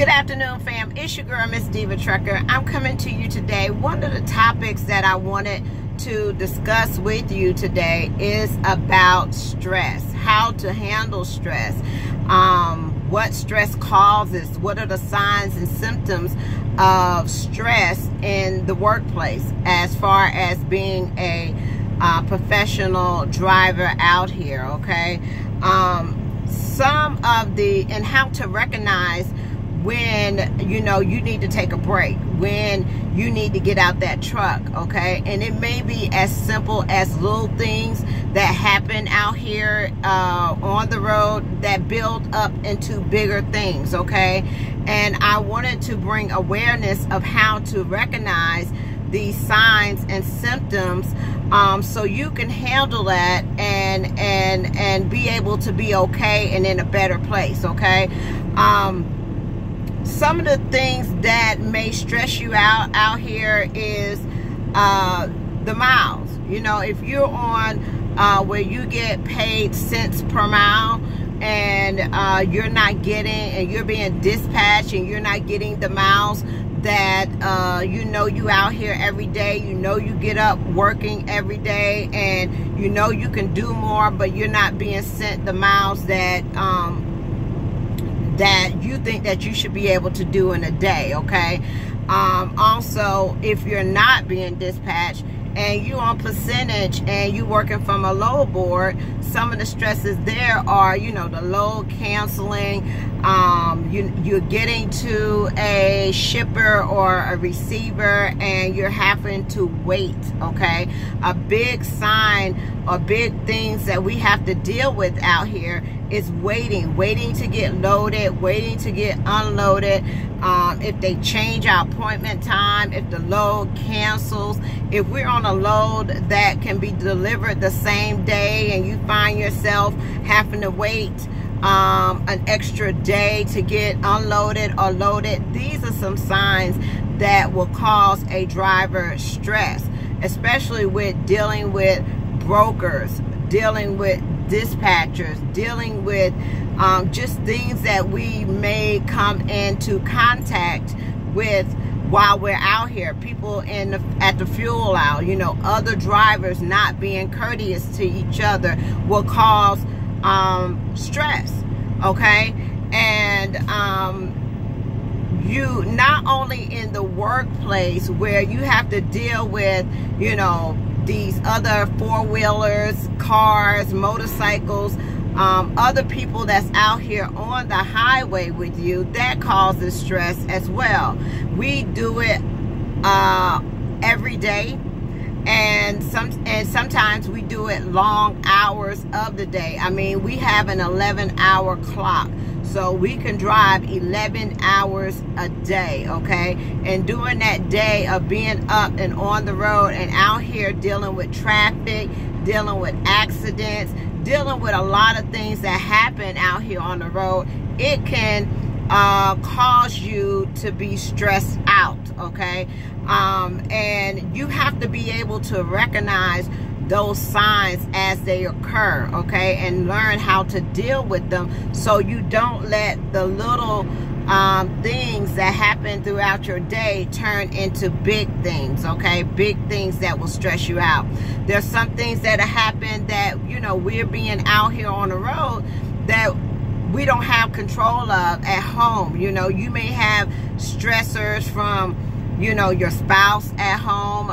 Good afternoon, fam. It's your girl, Miss Diva Trucker. I'm coming to you today. One of the topics that I wanted to discuss with you today is about stress, how to handle stress, what stress causes, what are the signs and symptoms of stress in the workplace as far as being a professional driver out here, okay? And how to recognize when you need to take a break, when you need to get out that truck, okay? And it may be as simple as little things that happen out here on the road that build up into bigger things, okay? And I wanted to bring awareness of how to recognize these signs and symptoms so you can handle that and be able to be okay and in a better place, okay? Some of the things that may stress you out here is the miles. If you're on where you get paid cents per mile and you're not getting, and you're being dispatched and you're not getting the miles that you out here every day, you get up working every day, and you can do more, but you're not being sent the miles that that you think that you should be able to do in a day, okay? Also, if you're not being dispatched and you on percentage and you working from a load board, some of the stresses there are, the load canceling, you're getting to a shipper or a receiver and you're having to wait, okay? A big sign or big things that we have to deal with out here is waiting to get loaded, waiting to get unloaded. If they change our appointment time, if the load cancels, if we're on a load that can be delivered the same day and you find yourself having to wait an extra day to get unloaded or loaded, these are some signs that will cause a driver stress, especially with dealing with brokers, dealing with dispatchers, dealing with just things that we may come into contact with while we're out here. People at the fuel aisle, other drivers not being courteous to each other will cause stress, okay? And you not only in the workplace where you have to deal with these other four-wheelers, cars, motorcycles, other people that's out here on the highway with you, that causes stress as well. We do it every day, and sometimes we do it long hours of the day. I mean, we have an 11-hour clock, so we can drive 11 hours a day, okay? And during that day of being up and on the road and out here dealing with traffic, dealing with accidents, dealing with a lot of things that happen out here on the road, it can cause you to be stressed out, okay? And you have to be able to recognize those signs as they occur, okay, and learn how to deal with them so you don't let the little things that happen throughout your day turn into big things, okay? Big things that will stress you out. There's some things that happen that, we're being out here on the road that we don't have control of at home. You may have stressors from, your spouse at home.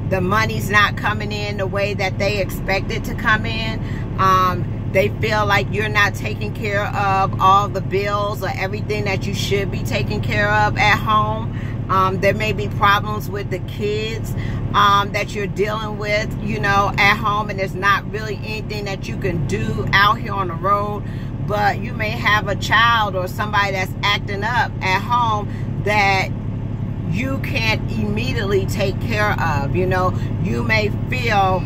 The money's not coming in the way that they expect it to come in. They feel like you're not taking care of all the bills or everything that you should be taking care of at home. There may be problems with the kids that you're dealing with, at home, and there's not really anything that you can do out here on the road. But you may have a child or somebody that's acting up at home that you can't immediately take care of. You may feel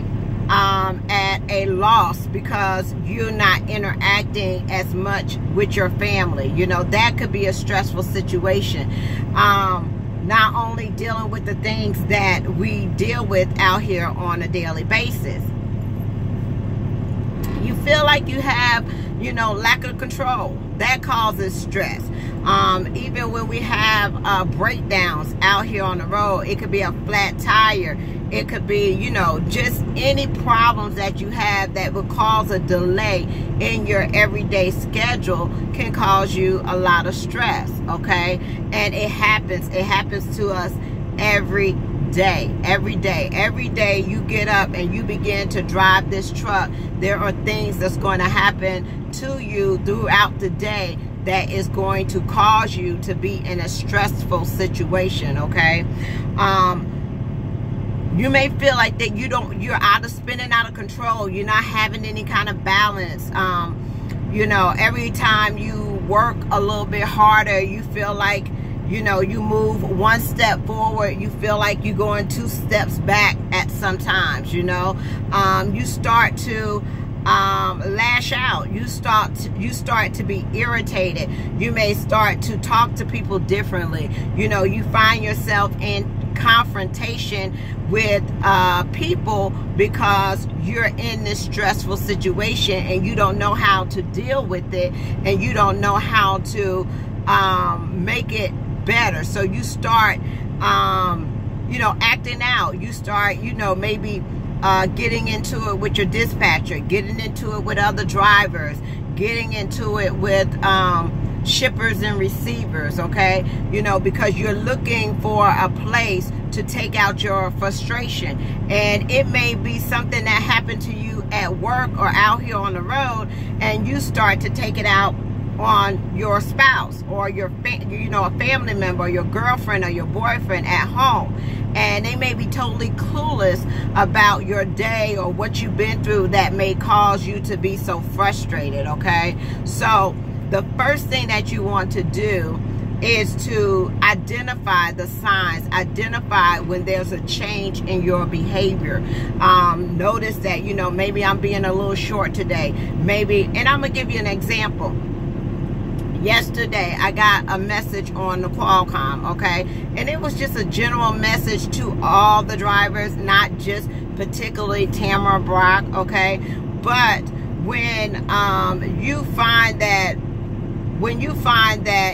at a loss because you're not interacting as much with your family. That could be a stressful situation. Not only dealing with the things that we deal with out here on a daily basis. You feel like you have, lack of control. That causes stress. Even when we have breakdowns out here on the road, it could be a flat tire. It could be, you know, just any problems that you have that would cause a delay in your everyday schedule can cause you a lot of stress, okay? And it happens to us every day. Every day you get up and you begin to drive this truck, there are things that's going to happen to you throughout the day that is going to cause you to be in a stressful situation, okay? You may feel like that you're spinning out of control. You're not having any kind of balance. You know, every time you work a little bit harder, you feel like, you know, you move one step forward, you feel like you're going 2 steps back at sometimes, you know. You start to lash out. You start to be irritated. You may start to talk to people differently. You know, you find yourself in confrontation with people because you're in this stressful situation and you don't know how to deal with it, and you don't know how to make it better. So you start you know, acting out. You start, you know, maybe getting into it with your dispatcher, getting into it with other drivers, getting into it with shippers and receivers, okay? You know, because you're looking for a place to take out your frustration. And it may be something that happened to you at work or out here on the road, and you start to take it out on your spouse or your a family member, or your girlfriend or your boyfriend at home, and they may be totally clueless about your day or what you've been through that may cause you to be so frustrated, okay? So the first thing that you want to do is to identify the signs, identify when there's a change in your behavior. Notice that, you know, maybe I'm being a little short today, maybe, and I'm gonna give you an example. Yesterday, I got a message on the Qualcomm, okay? And it was just a general message to all the drivers, not just particularly Tamara Brock, okay? But when you find that,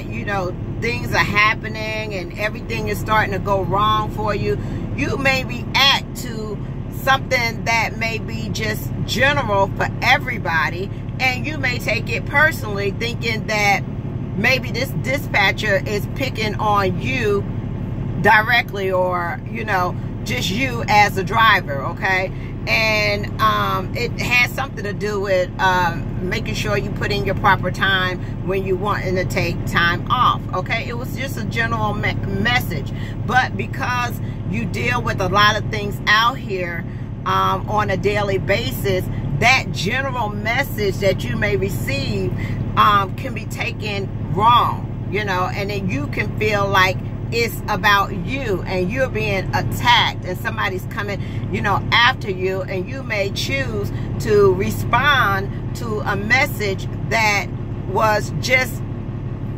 you know, things are happening and everything is starting to go wrong for you, you may react to something that may be just general for everybody, and you may take it personally, thinking that maybe this dispatcher is picking on you directly, or, you know, just you as a driver, okay? And it has something to do with making sure you put in your proper time when you wanting to take time off, okay? It was just a general message. But because you deal with a lot of things out here on a daily basis, that general message that you may receive can be taken wrong, you know, and then you can feel like it's about you and you're being attacked and somebody's coming, you know, after you, and you may choose to respond to a message that was just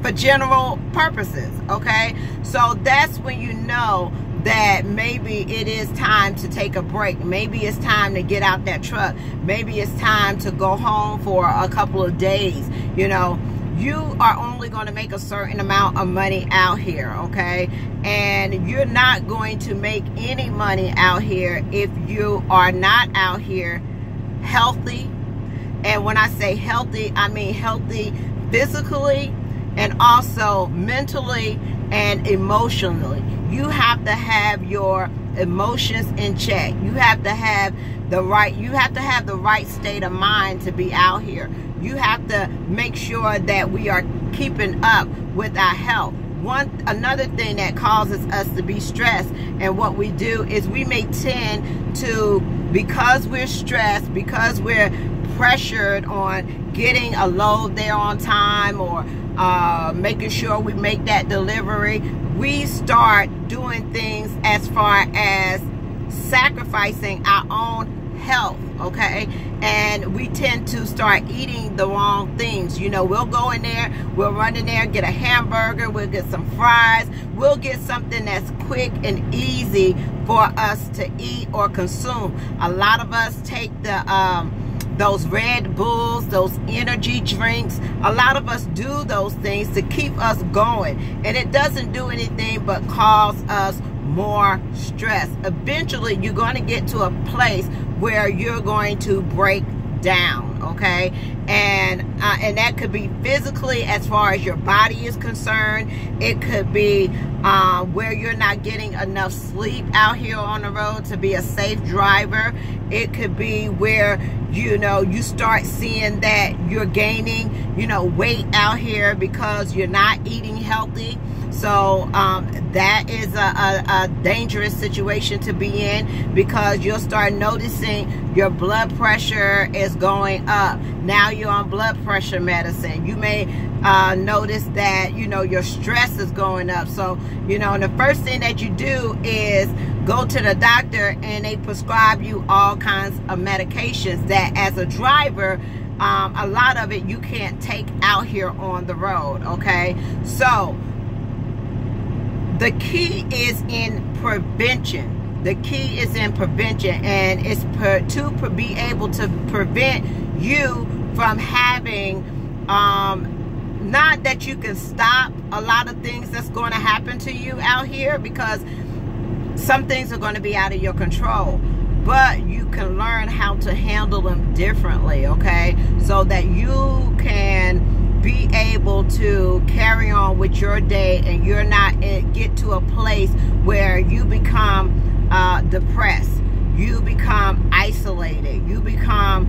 for general purposes, okay? So that's when you know that maybe it is time to take a break. Maybe it's time to get out that truck. Maybe it's time to go home for a couple of days. You know, you are only going to make a certain amount of money out here, okay? And you're not going to make any money out here if you are not out here healthy. And when I say healthy, I mean healthy physically and also mentally and emotionally. You have to have your emotions in check. You have to have the right state of mind to be out here. You have to make sure that we are keeping up with our health. Another thing that causes us to be stressed, and what we do is we may tend to, because we're stressed, because we're pressured on getting a load there on time, or making sure we make that delivery, we start doing things as far as sacrificing our own health, okay? And we tend to start eating the wrong things. You know, we'll go in there, we'll run in there, get a hamburger, we'll get some fries, we'll get something that's quick and easy for us to eat or consume. A lot of us take the those Red Bulls, those energy drinks. A lot of us do those things to keep us going, and it doesn't do anything but cause us more stress. Eventually, you're going to get to a place where you're going to break down, okay? And that could be physically, as far as your body is concerned. It could be where you're not getting enough sleep out here on the road to be a safe driver. It could be where, you know, you start seeing that you're gaining, you know, weight out here because you're not eating healthy. So that is a dangerous situation to be in, because you'll start noticing your blood pressure is going up. Now you're on blood pressure medicine. You may notice that, you know, your stress is going up. So, you know, and the first thing that you do is go to the doctor, and they prescribe you all kinds of medications that, as a driver, a lot of it you can't take out here on the road, okay? So the key is in prevention. The key is in prevention, and it's to be able to prevent you from having, not that you can stop a lot of things that's going to happen to you out here, because some things are going to be out of your control, but you can learn how to handle them differently, okay? So that you can be able to carry on with your day, and you're not get to a place where you become depressed, you become isolated, you become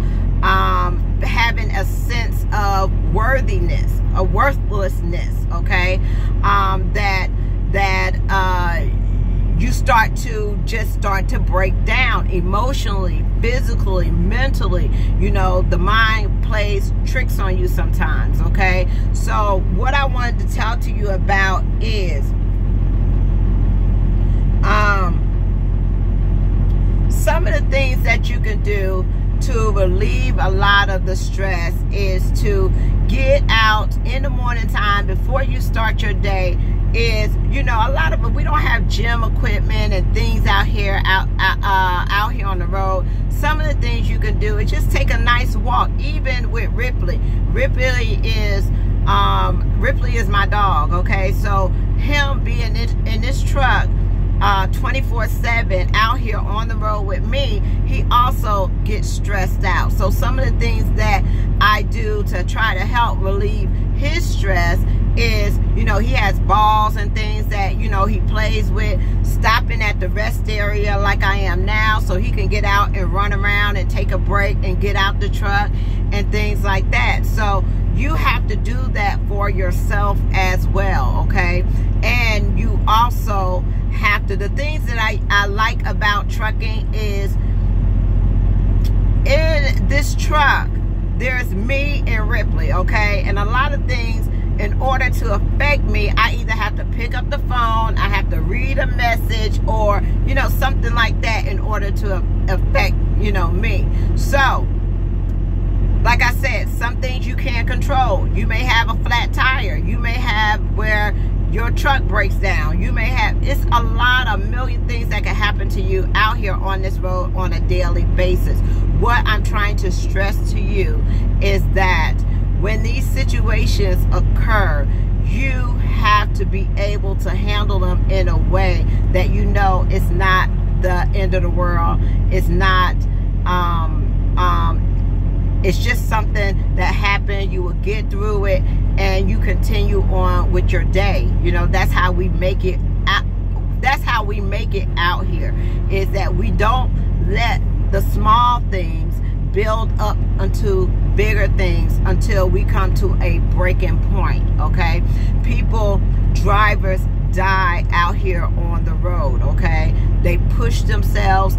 having a sense of worthiness, a worthlessness, okay? You start to break down emotionally, physically, mentally. You know, the mind plays tricks on you sometimes, okay? So what I wanted to talk to you about is some of the things that you can do to relieve a lot of the stress is to get out in the morning time before you start your day. Is, you know, a lot of it, we don't have gym equipment and things out here out here on the road. Some of the things you can do is just take a nice walk. Even with Ripley is my dog, okay? So him being in this truck 24/7 out here on the road with me, he also gets stressed out. So some of the things that I do to try to help relieve his stress is, you know, he has balls and things that, you know, he plays with, stopping at the rest area like I am now, so he can get out and run around and take a break and get out the truck and things like that. So you have to do that for yourself as well, okay? And you also have to, the things that I like about trucking is, in this truck there's me and Ripley, okay? And a lot of things, in order to affect me, I either have to pick up the phone, I have to read a message, or, you know, something like that in order to affect, you know, me. So like I said, some things you can't control. You may have a flat tire, you may have where your truck breaks down, you may have, it's a million things that can happen to you out here on this road on a daily basis. What I'm trying to stress to you is that when these situations occur, you have to be able to handle them in a way that you know it's not the end of the world. It's not, it's just something that happened. You will get through it and you continue on with your day. You know, that's how we make it out. That's how we make it out here, is that we don't let the small things build up into bigger things until we come to a breaking point, okay? Drivers die out here on the road, okay? They push themselves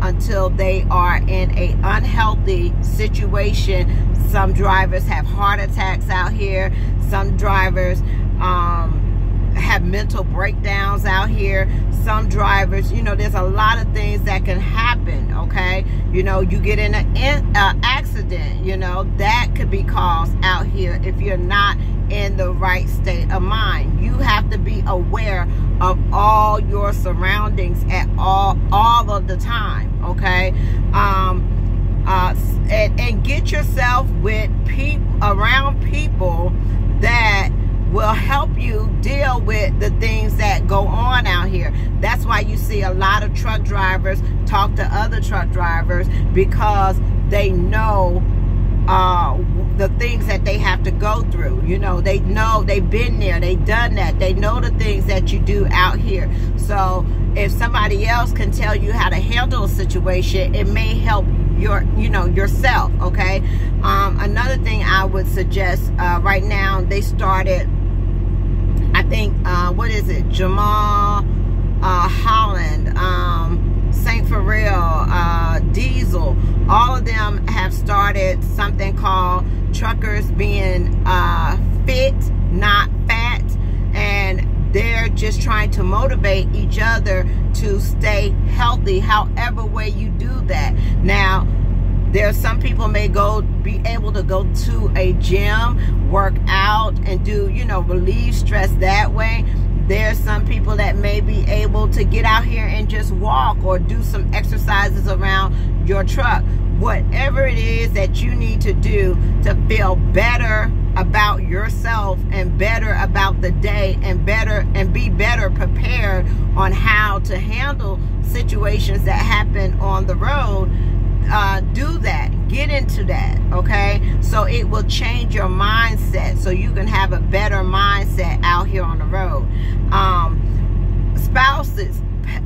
until they are in a unhealthy situation. Some drivers have heart attacks out here. Some drivers have mental breakdowns out here. Some drivers, you know, there's a lot of things that can happen, okay? You know, you get in an accident, you know, that could be caused out here if you're not in the right state of mind. You have to be aware of all your surroundings at all of the time, okay? And get yourself with around people that will help you deal with the things that go on out here. That's why you see a lot of truck drivers talk to other truck drivers, because they know the things that they have to go through. You know, they know, they've been there, they've done that, they know the things that you do out here. So if somebody else can tell you how to handle a situation, it may help yourself, okay? Another thing I would suggest, right now they started, I think, what is it, Jamal, Holland, Saint Pharrell, Diesel, all of them have started something called Truckers Being Fit, Not Fat, and they're just trying to motivate each other to stay healthy, however way you do that. Now, there's some people may be able to go to a gym, work out, and do, relieve stress that way. There's some people that may be able to get out here and just walk or do some exercises around your truck. Whatever it is that you need to do to feel better about yourself and better about the day and be better prepared on how to handle situations that happen on the road, do that. Get into that, okay? So it will change your mindset so you can have a better mindset out here on the road. Spouses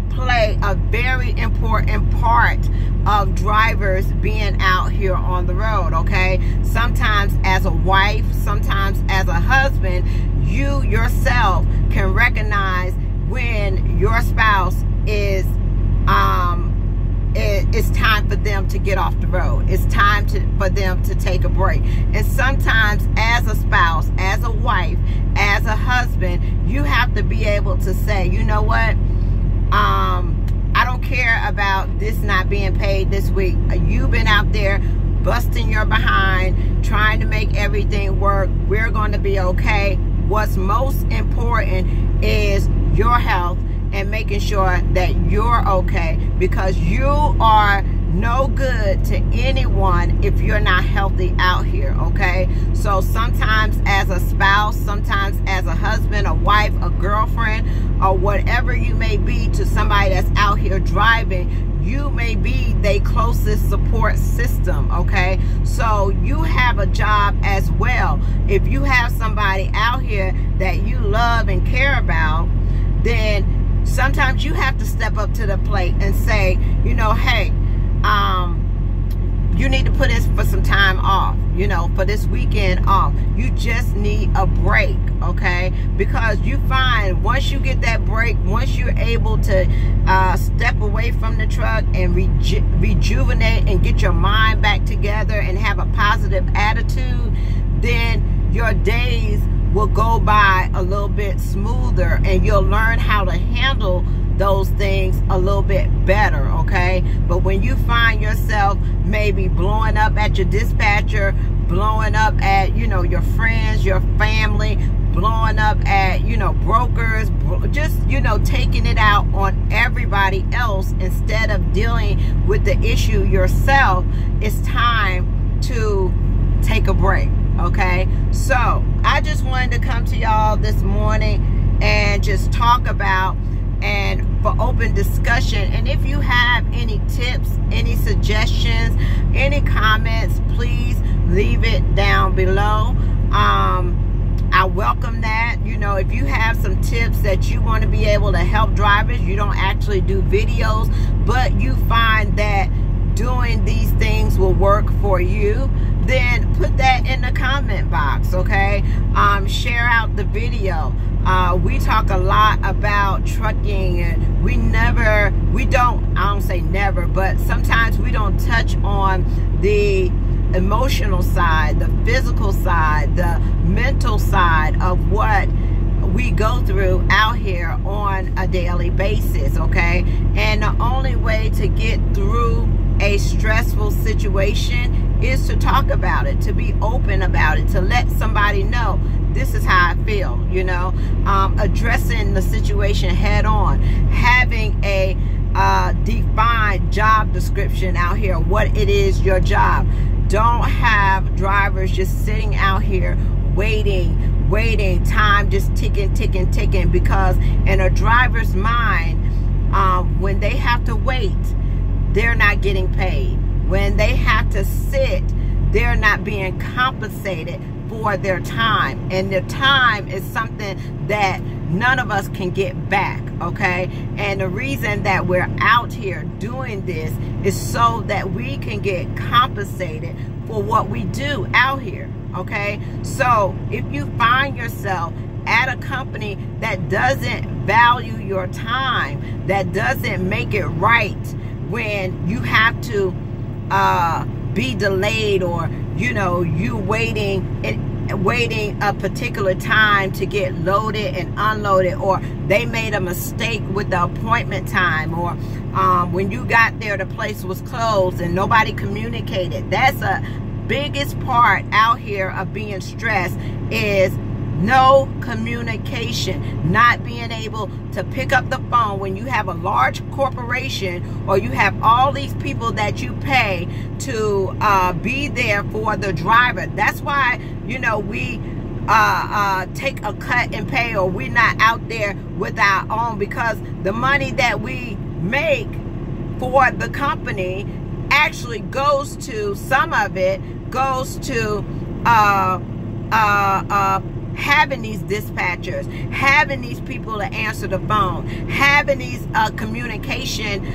play a very important part of drivers being out here on the road, okay? Sometimes as a wife, sometimes as a husband, you yourself can recognize when your spouse is it's time for them to get off the road. It's time for them to take a break. And sometimes as a spouse, as a wife, as a husband, you have to be able to say, you know what? I don't care about this not being paid this week. You've been out there busting your behind, trying to make everything work. We're going to be okay. What's most important is your health and making sure that you're okay, because you are no good to anyone if you're not healthy out here, okay? So sometimes as a spouse, sometimes as a husband, a wife, a girlfriend, or whatever you may be to somebody that's out here driving, you may be their closest support system, okay? So you have a job as well. If you have somebody out here that you love and care about, then sometimes you have to step up to the plate and say, hey, you need to put this for some time off, for this weekend off. You just need a break, okay? Because you find once you get that break, once you're able to step away from the truck and rejuvenate and get your mind back together and have a positive attitude, then your days will go by a little bit smoother, and you'll learn how to handle those things a little bit better, okay? But when you find yourself maybe blowing up at your dispatcher, blowing up at, your friends, your family, blowing up at, brokers, just, taking it out on everybody else instead of dealing with the issue yourself, it's time to take a break, okay? So I just wanted to come to y'all this morning and just talk about and for open discussion. And if you have any tips, any suggestions, any comments, please leave it down below. I welcome that. If you have some tips that you want to be able to help drivers, you don't actually do videos, but you find that doing these things will work for you, then put that in the comment box, okay? Share out the video. We talk a lot about trucking, and I don't say never, but sometimes we don't touch on the emotional side, the physical side, the mental side of what we go through out here on a daily basis, okay? And the only way to get through a stressful situation is to talk about it, to be open about it, to let somebody know this is you know, addressing the situation head on, having a defined job description out here, what it is your job. Don't have drivers just sitting out here waiting, time just ticking, because in a driver's mind, when they have to wait, they're not getting paid. When they have to sit, they're not being compensated for their time. And their time is something that none of us can get back, okay? And the reason that we're out here doing this is so that we can get compensated for what we do out here, okay? So if you find yourself at a company that doesn't value your time, that doesn't make it right when you have to be delayed, or you know, you waiting a particular time to get loaded and unloaded, or they made a mistake with the appointment time, or when you got there the place was closed and nobody communicated. That's a biggest part out here of being stressed, is no communication, not being able to pick up the phone when you have a large corporation, or you have all these people that you pay to be there for the driver. That's why, you know, we take a cut in pay, or we're not out there with our own, because the money that we make for the company actually goes to, some of it goes to having these dispatchers, having these people to answer the phone, having these communication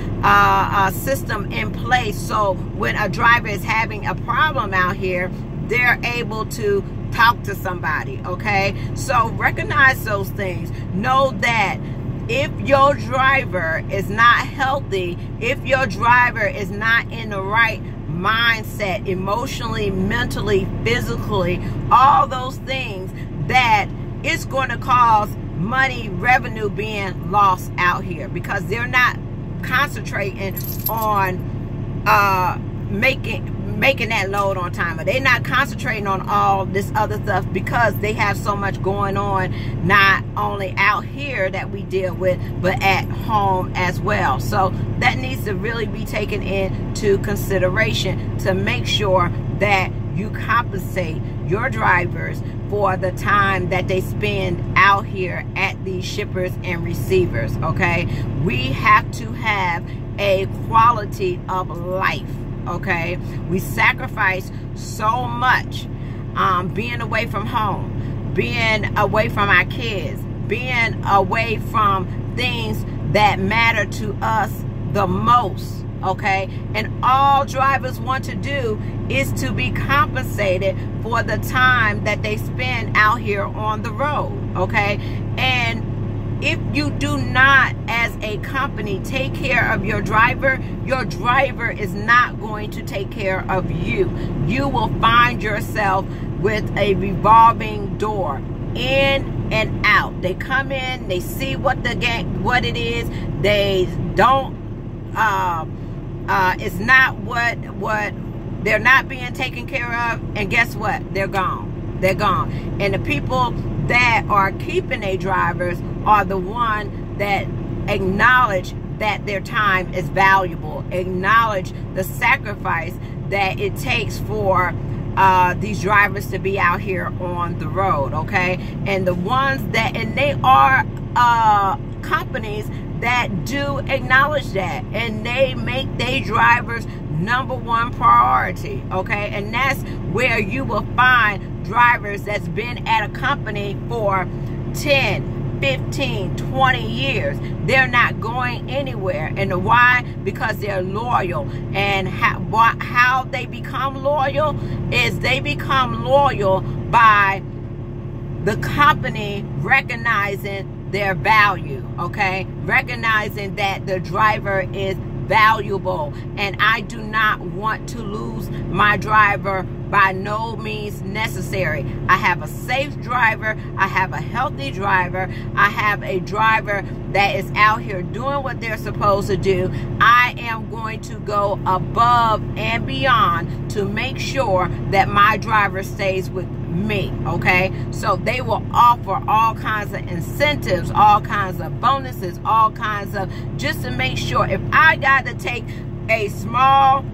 system in place, so when a driver is having a problem out here, they're able to talk to somebody, okay? So recognize those things. Know that if your driver is not healthy, if your driver is not in the right mindset, emotionally, mentally, physically, all those things, that it's going to cause money, revenue being lost out here, because they're not concentrating on making that load on time, or they're not concentrating on all this other stuff, because they have so much going on, not only out here that we deal with, but at home as well. So that needs to really be taken into consideration to make sure that you compensate your drivers for the time that they spend out here at these shippers and receivers, okay? We have to have a quality of life, okay? We sacrifice so much being away from home, being away from our kids, being away from things that matter to us the most, okay? And all drivers want to do is to be compensated for the time that they spend out here on the road, okay? And if you do not, as a company, take care of your driver is not going to take care of you. You will find yourself with a revolving door, in and out. They come in, they see what it is, they don't it's not what they're not being taken care of, and guess what? They're gone. They're gone. And the people that are keeping their drivers are the one that acknowledge that their time is valuable, acknowledge the sacrifice that it takes for these drivers to be out here on the road, okay? And the ones that, and they are companies that do acknowledge that, and they make their drivers #1 priority, okay? And that's where you will find drivers that's been at a company for 10, 15, 20 years. They're not going anywhere. And why? Because they're loyal. And how they become loyal is they become loyal by the company recognizing their value, okay? Recognizing that the driver is valuable, and I do not want to lose my driver by no means necessary. I have a safe driver, I have a healthy driver, I have a driver that is out here doing what they're supposed to do. I am going to go above and beyond to make sure that my driver stays with me, okay? So they will offer all kinds of incentives, all kinds of bonuses, all kinds of, just to make sure if I got to take a small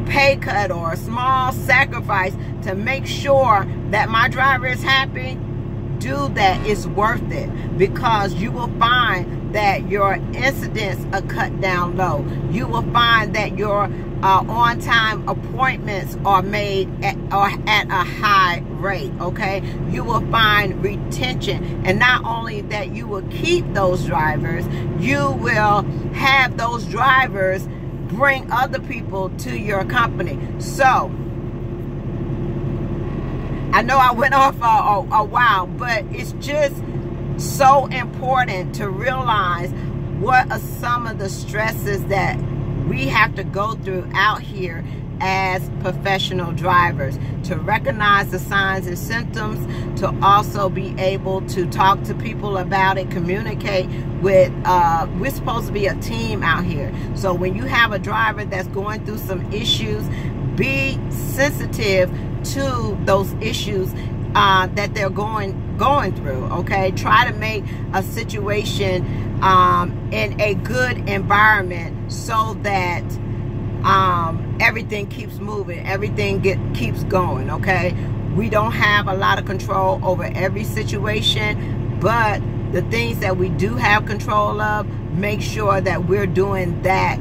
pay cut or a small sacrifice to make sure that my driver is happy, do that. It's worth it, because you will find that your incidents are cut down low. You will find that your on-time appointments are made at a high rate, okay? You will find retention, and not only that, you will keep those drivers, you will have those drivers bring other people to your company. So I know I went off a while, but it's just so important to realize what are some of the stresses that we have to go through out here as professional drivers, to recognize the signs and symptoms, to also be able to talk to people about it, communicate with, we're supposed to be a team out here. So when you have a driver that's going through some issues, be sensitive to those issues that they're going through, okay? Try to make a situation in a good environment so that everything keeps moving, everything keeps going, okay? We don't have a lot of control over every situation, but the things that we do have control of, make sure that we're doing that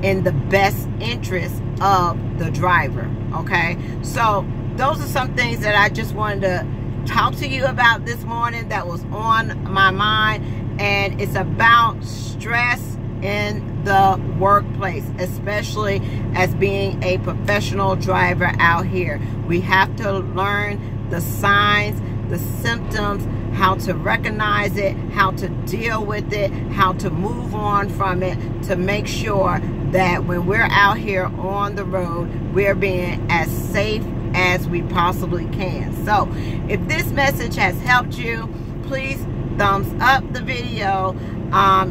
in the best interest of the driver, okay? So those are some things that I just wanted to talk to you about this morning that was on my mind, and it's about stress in the workplace, especially as being a professional driver out here. We have to learn the signs, the symptoms, how to recognize it, how to deal with it, how to move on from it, to make sure that when we're out here on the road, we're being as safe as we possibly can. So if this message has helped you, please thumbs up the video.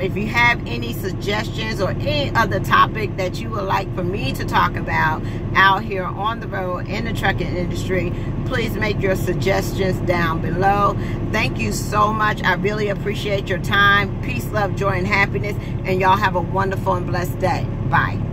If you have any suggestions or any other topic that you would like for me to talk about out here on the road in the trucking industry, please make your suggestions down below. Thank you so much. I really appreciate your time. Peace, love, joy, and happiness. And y'all have a wonderful and blessed day. Bye.